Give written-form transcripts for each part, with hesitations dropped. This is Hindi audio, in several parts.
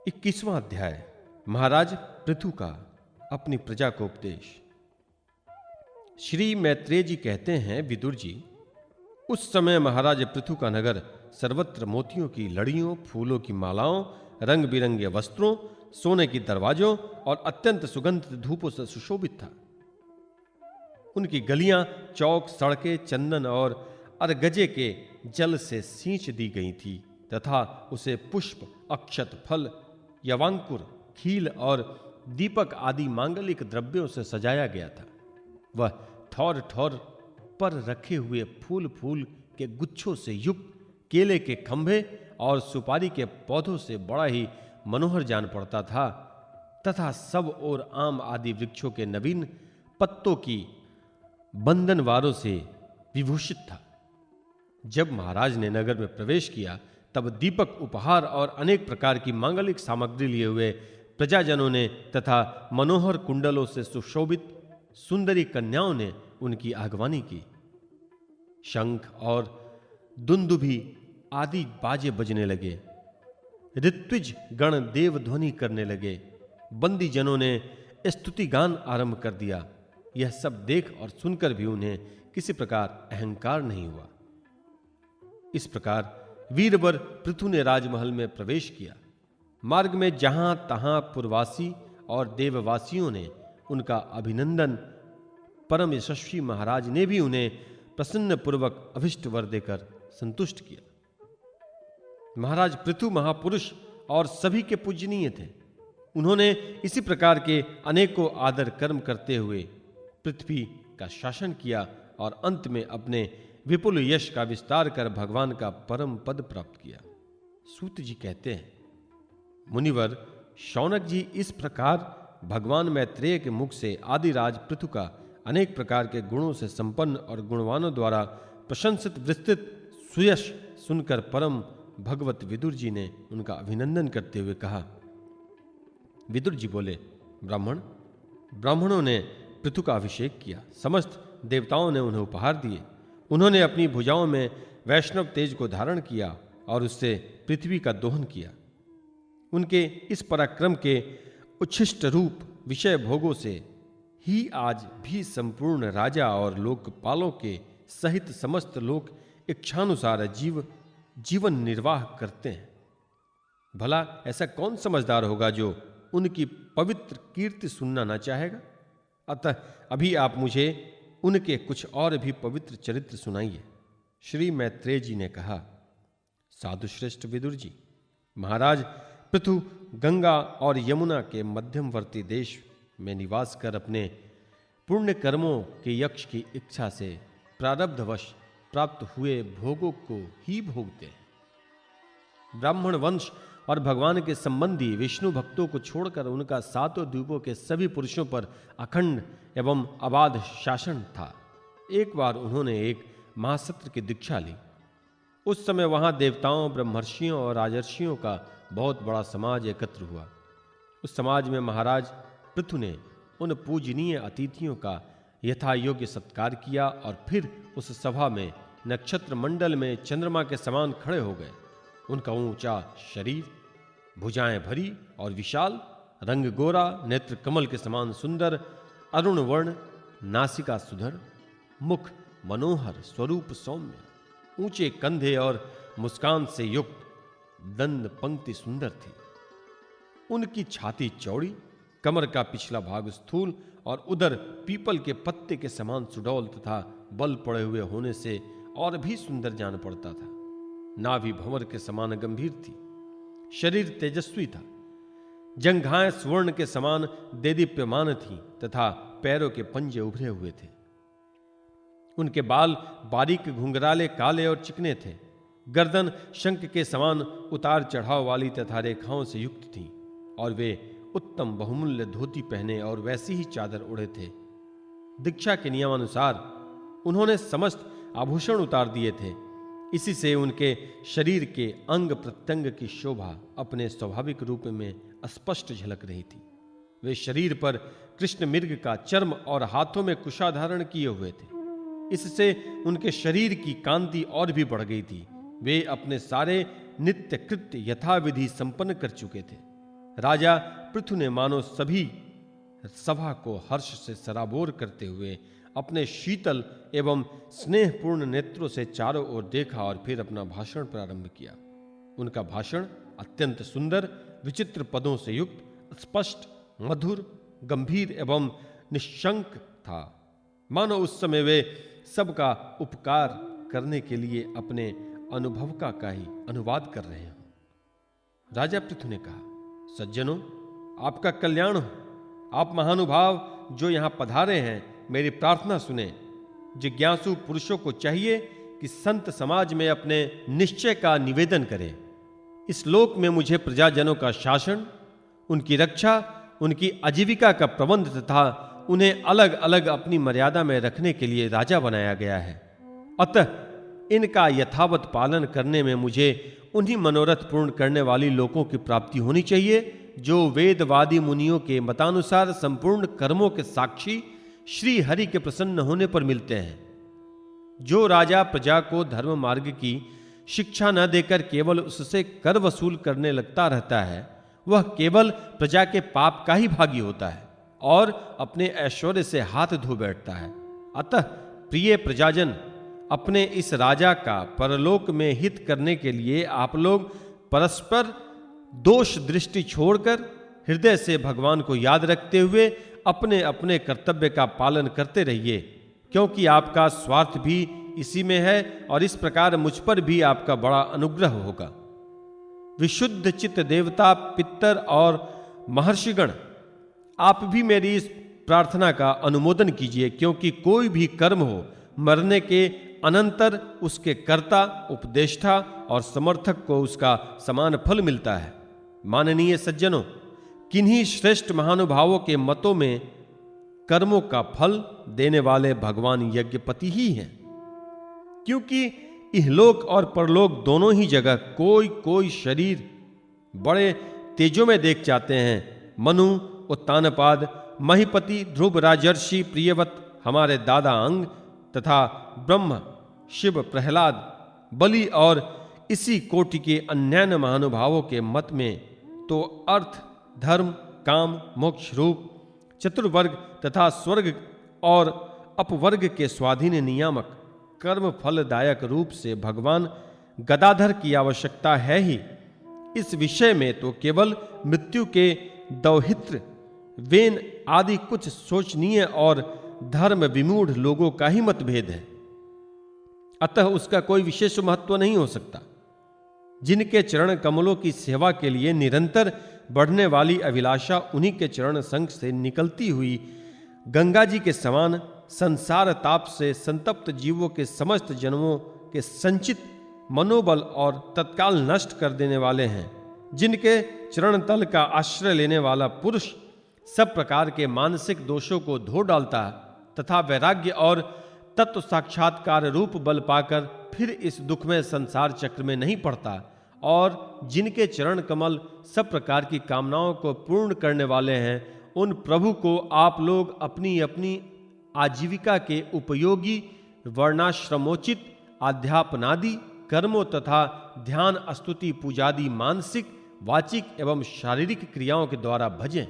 21वां अध्याय। महाराज पृथु का अपनी प्रजा को उपदेश। श्री मैत्रेय जी कहते हैं, विदुर जी, उस समय महाराज पृथु का नगर सर्वत्र मोतियों की लड़ियों, फूलों की मालाओं, रंग बिरंगे वस्त्रों, सोने की दरवाजों और अत्यंत सुगंधित धूपों से सुशोभित था। उनकी गलियां, चौक, सड़कें चंदन और अरगजे के जल से सींच दी गई थी तथा उसे पुष्प, अक्षत, फल, यवांकुर, खील और दीपक आदि मांगलिक द्रव्यों से सजाया गया था। वह ठौर ठौर पर रखे हुए फूल फूल के गुच्छों से युक्त केले के खंभे और सुपारी के पौधों से बड़ा ही मनोहर जान पड़ता था तथा सब ओर आम आदि वृक्षों के नवीन पत्तों की बंधनवारों से विभूषित था। जब महाराज ने नगर में प्रवेश किया तब दीपक, उपहार और अनेक प्रकार की मांगलिक सामग्री लिए हुए प्रजाजनों ने तथा मनोहर कुंडलों से सुशोभित सुंदरी कन्याओं ने उनकी आगवानी की। शंख और दुंदुभी आदि बाजे बजने लगे। ऋत्विज गण देव ध्वनि करने लगे। बंदी जनों ने स्तुति गान आरंभ कर दिया। यह सब देख और सुनकर भी उन्हें किसी प्रकार अहंकार नहीं हुआ। इस प्रकार वीरवर पृथु ने राजमहल में प्रवेश किया। मार्ग में जहां तहां पुरवासी और देववासियों ने उनका अभिनंदन, परम यशस्वी महाराज ने भी उन्हें प्रसन्न पूर्वक अभिष्ट वर देकर संतुष्ट किया। महाराज पृथु महापुरुष और सभी के पूजनीय थे। उन्होंने इसी प्रकार के अनेकों आदर कर्म करते हुए पृथ्वी का शासन किया और अंत में अपने विपुल यश का विस्तार कर भगवान का परम पद प्राप्त किया। सूत जी कहते हैं, मुनिवर शौनक जी इस प्रकार भगवान मैत्रेय के मुख से आदिराज पृथु का अनेक प्रकार के गुणों से संपन्न और गुणवानों द्वारा प्रशंसित विस्तृत सुयश सुनकर परम भगवत विदुर जी ने उनका अभिनंदन करते हुए कहा। विदुर जी बोले, ब्राह्मणों ने पृथु का अभिषेक किया। समस्त देवताओं ने उन्हें उपहार दिए। उन्होंने अपनी भुजाओं में वैष्णव तेज को धारण किया और उससे पृथ्वी का दोहन किया। उनके इस पराक्रम के उच्छिष्ट रूप विषय भोगों से ही आज भी संपूर्ण राजा और लोकपालों के सहित समस्त लोक इच्छानुसार जीवन निर्वाह करते हैं। भला ऐसा कौन समझदार होगा जो उनकी पवित्र कीर्ति सुनना ना चाहेगा? अतः अभी आप मुझे उनके कुछ और भी पवित्र चरित्र सुनाइए। श्री मैत्रेय जी ने कहा, साधु श्रेष्ठ विदुर जी, महाराज पृथु गंगा और यमुना के मध्यमवर्ती देश में निवास कर अपने पुण्य कर्मों के यक्ष की इच्छा से प्रारब्धवश प्राप्त हुए भोगों को ही भोगते हैं। ब्राह्मण वंश और भगवान के संबंधी विष्णु भक्तों को छोड़कर उनका सातों द्वीपों के सभी पुरुषों पर अखंड एवं अबाध शासन था। एक बार उन्होंने एक महासत्र की दीक्षा ली। उस समय वहां देवताओं, ब्रह्मर्षियों और राजर्षियों का बहुत बड़ा समाज एकत्र हुआ। उस समाज में महाराज पृथु ने उन पूजनीय अतिथियों का यथा योग्य सत्कार किया और फिर उस सभा में नक्षत्र मंडल में चंद्रमा के समान खड़े हो गए। उनका ऊंचा शरीर, भुजाएं भरी और विशाल, रंग गोरा, नेत्र कमल के समान सुंदर, अरुण वर्ण, नासिका सुधर, मुख मनोहर, स्वरूप सौम्य, ऊंचे कंधे और मुस्कान से युक्त, दंड पंक्ति सुंदर थी। उनकी छाती चौड़ी, कमर का पिछला भाग स्थूल और उदर पीपल के पत्ते के समान सुडौल तथा बल पड़े हुए होने से और भी सुंदर जान पड़ता था। नाभि भंवर के समान गंभीर थी। शरीर तेजस्वी था। जंघाएं स्वर्ण के समान देदीप्यमान थीं तथा पैरों के पंजे उभरे हुए थे। उनके बाल बारीक, घुंघराले, काले और चिकने थे। गर्दन शंख के समान उतार चढ़ाव वाली तथा रेखाओं से युक्त थी और वे उत्तम बहुमूल्य धोती पहने और वैसी ही चादर ओढ़े थे। दीक्षा के नियमानुसार उन्होंने समस्त आभूषण उतार दिए थे। इसी से उनके शरीर के अंग प्रत्यंग की शोभा अपने स्वाभाविक रूप में स्पष्ट झलक रही थी। वे शरीर पर कृष्ण मृग का चर्म और हाथों में कुशा धारण किए हुए थे। इससे उनके शरीर की कांति और भी बढ़ गई थी। वे अपने सारे नित्य कृत्य यथाविधि संपन्न कर चुके थे। राजा पृथु ने मानो सभी सभा को हर्ष से सराबोर करते हुए अपने शीतल एवं स्नेहपूर्ण नेत्रों से चारों ओर देखा और फिर अपना भाषण प्रारंभ किया। उनका भाषण अत्यंत सुंदर, विचित्र पदों से युक्त, स्पष्ट, मधुर, गंभीर एवं निशंक था, मानो उस समय वे सबका उपकार करने के लिए अपने अनुभव का ही अनुवाद कर रहे हों। राजा पृथु ने कहा, सज्जनों, आपका कल्याण हो। आप महानुभाव जो यहां पधारे हैं, मेरी प्रार्थना सुने। जिज्ञासु पुरुषों को चाहिए कि संत समाज में अपने निश्चय का निवेदन करें। इस लोक में मुझे प्रजाजनों का शासन, उनकी रक्षा, उनकी आजीविका का प्रबंध तथा उन्हें अलग अलग अपनी मर्यादा में रखने के लिए राजा बनाया गया है। अतः इनका यथावत पालन करने में मुझे उन्हीं मनोरथ पूर्ण करने वाली लोगों की प्राप्ति होनी चाहिए जो वेदवादी मुनियों के मतानुसार संपूर्ण कर्मों के साक्षी श्री हरि के प्रसन्न होने पर मिलते हैं। जो राजा प्रजा को धर्म मार्ग की शिक्षा न देकर केवल उससे कर वसूल करने लगता रहता है, वह केवल प्रजा के पाप का ही भागी होता है और अपने ऐश्वर्य से हाथ धो बैठता है। अतः प्रिय प्रजाजन, अपने इस राजा का परलोक में हित करने के लिए आप लोग परस्पर दोष दृष्टि छोड़कर हृदय से भगवान को याद रखते हुए अपने अपने कर्तव्य का पालन करते रहिए, क्योंकि आपका स्वार्थ भी इसी में है और इस प्रकार मुझ पर भी आपका बड़ा अनुग्रह होगा। विशुद्ध चित्त देवता, पितर और महर्षिगण, आप भी मेरी इस प्रार्थना का अनुमोदन कीजिए, क्योंकि कोई भी कर्म हो, मरने के अनंतर उसके कर्ता, उपदेष्टा और समर्थक को उसका समान फल मिलता है। माननीय सज्जनों, किन्हीं श्रेष्ठ महानुभावों के मतों में कर्मों का फल देने वाले भगवान यज्ञपति ही हैं, क्योंकि इहलोक और परलोक दोनों ही जगह कोई कोई शरीर बड़े तेजों में देख जाते हैं। मनु, उत्तानपाद, महीपति, ध्रुव राजर्षि, प्रियवत, हमारे दादा अंग तथा ब्रह्म, शिव, प्रहलाद, बलि और इसी कोटि के अन्य महानुभावों के मत में तो अर्थ, धर्म, काम, मोक्ष रूप चतुर्वर्ग तथा स्वर्ग और अपवर्ग के स्वाधीन नियामक कर्म फलदायक रूप से भगवान गदाधर की आवश्यकता है ही। इस विषय में तो केवल मृत्यु के दौहित्र, वेन आदि कुछ सोचनीय और धर्म विमूढ़ लोगों का ही मतभेद है, अतः उसका कोई विशेष महत्व नहीं हो सकता। जिनके चरण कमलों की सेवा के लिए निरंतर बढ़ने वाली अभिलाषा उन्हीं के चरण संग से निकलती हुई गंगा जी के समान संसार ताप से संतप्त जीवों के समस्त जन्मों के संचित मनोबल और तत्काल नष्ट कर देने वाले हैं। जिनके चरण तल का आश्रय लेने वाला पुरुष सब प्रकार के मानसिक दोषों को धो डालता तथा वैराग्य और तत्व साक्षात्कार रूप बल पाकर फिर इस दुखमय संसार चक्र में नहीं पड़ता, और जिनके चरण कमल सब प्रकार की कामनाओं को पूर्ण करने वाले हैं, उन प्रभु को आप लोग अपनी अपनी आजीविका के उपयोगी वर्णाश्रमोचित अध्यापनादि कर्मों तथा ध्यान, स्तुति, पूजादि मानसिक, वाचिक एवं शारीरिक क्रियाओं के द्वारा भजें।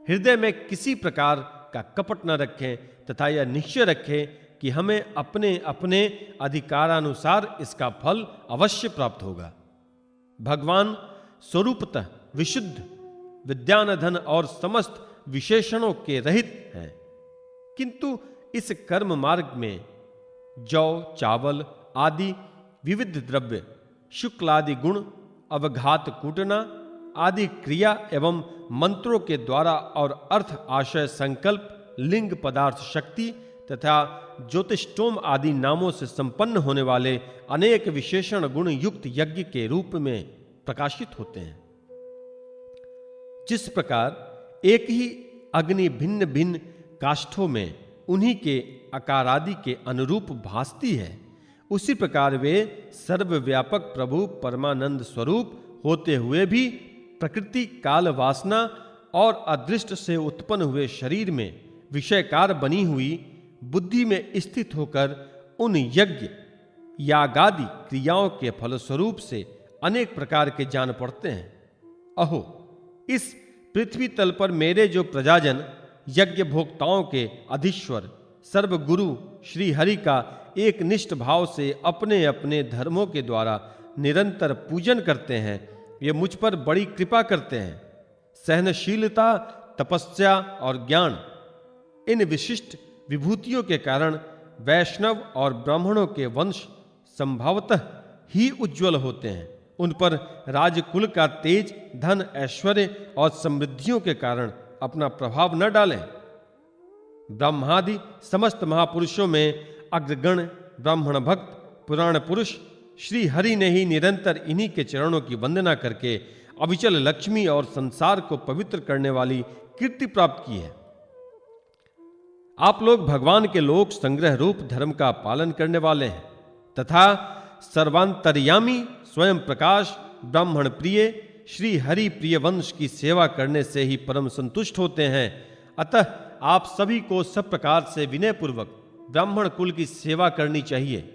हृदय में किसी प्रकार का कपट न रखें तथा यह निश्चय रखें कि हमें अपने अपने अधिकारानुसार इसका फल अवश्य प्राप्त होगा। भगवान स्वरूपतः विशुद्ध, विद्यानधन और समस्त विशेषणों के रहित हैं, किंतु इस कर्म मार्ग में जौ, चावल आदि विविध द्रव्य, शुक्ल आदि गुण, अवघात कूटना आदि क्रिया एवं मंत्रों के द्वारा और अर्थ, आशय, संकल्प, लिंग, पदार्थ, शक्ति तथा ज्योतिष्टोम आदि नामों से संपन्न होने वाले अनेक विशेषण गुण युक्त यज्ञ के रूप में प्रकाशित होते हैं। जिस प्रकार एक ही अग्नि भिन्न भिन्न काष्ठों में उन्हीं के आकारादि के अनुरूप भासती है, उसी प्रकार वे सर्वव्यापक प्रभु परमानंद स्वरूप होते हुए भी प्रकृति, काल, वासना और अदृष्ट से उत्पन्न हुए शरीर में विषयकार बनी हुई बुद्धि में स्थित होकर उन यज्ञ यागादि क्रियाओं के फलस्वरूप से अनेक प्रकार के जान पड़ते हैं। अहो, इस पृथ्वी तल पर मेरे जो प्रजाजन यज्ञ भोक्ताओं के अधीश्वर सर्वगुरु श्री हरि का एक निष्ठ भाव से अपने अपने धर्मों के द्वारा निरंतर पूजन करते हैं, ये मुझ पर बड़ी कृपा करते हैं। सहनशीलता, तपस्या और ज्ञान, इन विशिष्ट विभूतियों के कारण वैष्णव और ब्राह्मणों के वंश संभवतः ही उज्जवल होते हैं। उन पर राजकुल का तेज, धन, ऐश्वर्य और समृद्धियों के कारण अपना प्रभाव न डालें। ब्रह्मादि समस्त महापुरुषों में अग्रगण ब्राह्मण भक्त पुराण पुरुष श्री हरि ने ही निरंतर इन्हीं के चरणों की वंदना करके अविचल लक्ष्मी और संसार को पवित्र करने वाली कीर्ति प्राप्त की है। आप लोग भगवान के लोक संग्रह रूप धर्म का पालन करने वाले हैं तथा सर्वांतर्यामी स्वयं प्रकाश ब्राह्मण प्रिय श्री हरि प्रिय वंश की सेवा करने से ही परम संतुष्ट होते हैं। अतः आप सभी को सब प्रकार से विनय पूर्वक ब्राह्मण कुल की सेवा करनी चाहिए।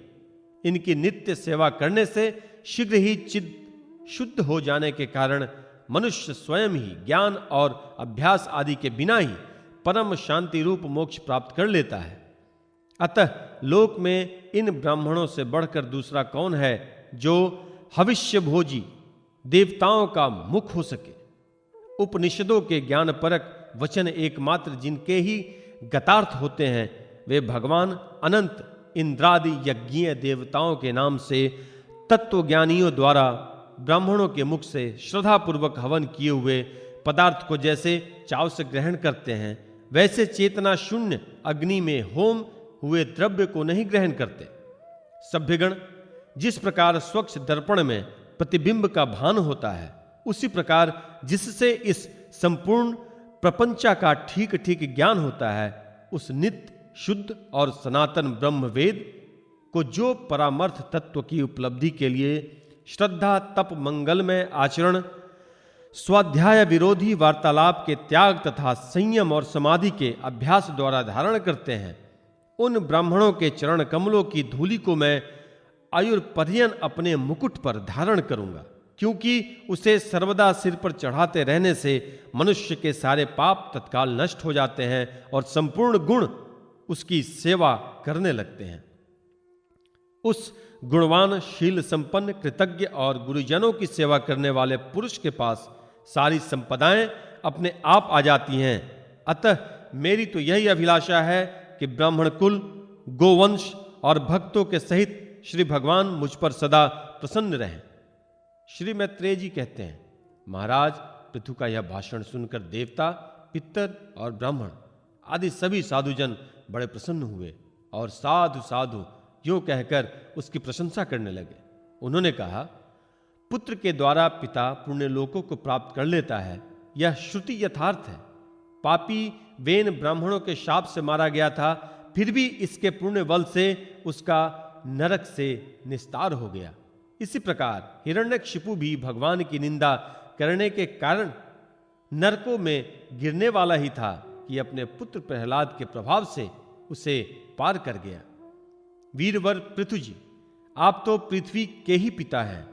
इनकी नित्य सेवा करने से शीघ्र ही चित्त शुद्ध हो जाने के कारण मनुष्य स्वयं ही ज्ञान और अभ्यास आदि के बिना ही परम शांति रूप मोक्ष प्राप्त कर लेता है। अतः लोक में इन ब्राह्मणों से बढ़कर दूसरा कौन है जो हविष्य भोजी देवताओं का मुख हो सके। उपनिषदों के ज्ञान परक वचन एकमात्र जिनके ही गतार्थ होते हैं, वे भगवान अनंत इंद्रादि यज्ञीय देवताओं के नाम से तत्वज्ञानियों द्वारा ब्राह्मणों के मुख से श्रद्धापूर्वक हवन किए हुए पदार्थ को जैसे चाव से ग्रहण करते हैं, वैसे चेतना शून्य अग्नि में होम हुए द्रव्य को नहीं ग्रहण करते। सभ्यगण, जिस प्रकार स्वच्छ दर्पण में प्रतिबिंब का भान होता है, उसी प्रकार जिससे इस संपूर्ण प्रपंचा का ठीक ठीक ज्ञान होता है, उस नित्य शुद्ध और सनातन ब्रह्म वेद को जो परामर्थ तत्व की उपलब्धि के लिए श्रद्धा, तप, मंगलमय आचरण, स्वाध्याय विरोधी वार्तालाप के त्याग तथा संयम और समाधि के अभ्यास द्वारा धारण करते हैं, उन ब्राह्मणों के चरण कमलों की धूलि को मैं आयुर्पर्यन अपने मुकुट पर धारण करूंगा, क्योंकि उसे सर्वदा सिर पर चढ़ाते रहने से मनुष्य के सारे पाप तत्काल नष्ट हो जाते हैं और संपूर्ण गुण उसकी सेवा करने लगते हैं। उस गुणवान, शील संपन्न, कृतज्ञ और गुरुजनों की सेवा करने वाले पुरुष के पास सारी संपदाएं अपने आप आ जाती हैं। अतः मेरी तो यही अभिलाषा है कि ब्राह्मण कुल, गोवंश और भक्तों के सहित श्री भगवान मुझ पर सदा प्रसन्न रहें। श्री मैत्रेय जी कहते हैं, महाराज, पृथु का यह भाषण सुनकर देवता, पितर और ब्राह्मण आदि सभी साधुजन बड़े प्रसन्न हुए और साधु साधु यूं कहकर उसकी प्रशंसा करने लगे। उन्होंने कहा, पुत्र के द्वारा पिता पुण्य लोकों को प्राप्त कर लेता है, यह श्रुति यथार्थ है। पापी वेन ब्राह्मणों के शाप से मारा गया था, फिर भी इसके पुण्य बल से उसका नरक से निस्तार हो गया। इसी प्रकार हिरण्यकशिपु भी भगवान की निंदा करने के कारण नरकों में गिरने वाला ही था कि अपने पुत्र प्रहलाद के प्रभाव से उसे पार कर गया। वीरवर पृथु जी, आप तो पृथ्वी के ही पिता हैं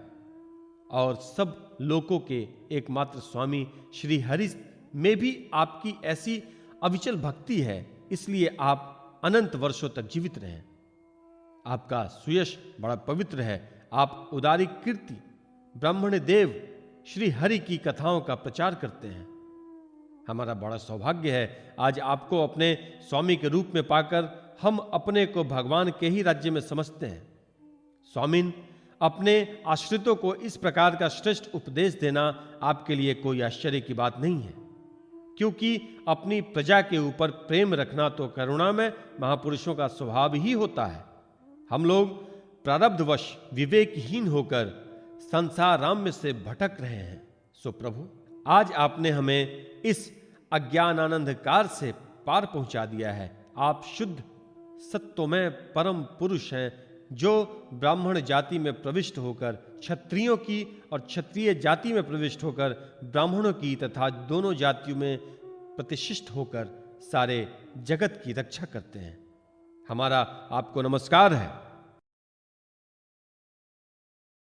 और सब लोकों के एकमात्र स्वामी श्री हरि में भी आपकी ऐसी अविचल भक्ति है, इसलिए आप अनंत वर्षों तक जीवित रहें। आपका सुयश बड़ा पवित्र है। आप उदारी कीर्ति ब्राह्मण देव श्री हरि की कथाओं का प्रचार करते हैं। हमारा बड़ा सौभाग्य है आज आपको अपने स्वामी के रूप में पाकर हम अपने को भगवान के ही राज्य में समझते हैं। स्वामिन, अपने आश्रितों को इस प्रकार का श्रेष्ठ उपदेश देना आपके लिए कोई आश्चर्य की बात नहीं है, क्योंकि अपनी प्रजा के ऊपर प्रेम रखना तो करुणामय महापुरुषों का स्वभाव ही होता है। हम लोग प्रारब्धवश विवेकहीन होकर संसाराम्य से भटक रहे हैं। सो प्रभु, आज आपने हमें इस अज्ञानानंधकार से पार पहुंचा दिया है। आप शुद्ध सत्वमय परम पुरुष हैं, जो ब्राह्मण जाति में प्रविष्ट होकर क्षत्रियों की और क्षत्रिय जाति में प्रविष्ट होकर ब्राह्मणों की तथा दोनों जातियों में प्रतिष्ठित होकर सारे जगत की रक्षा करते हैं। हमारा आपको नमस्कार है।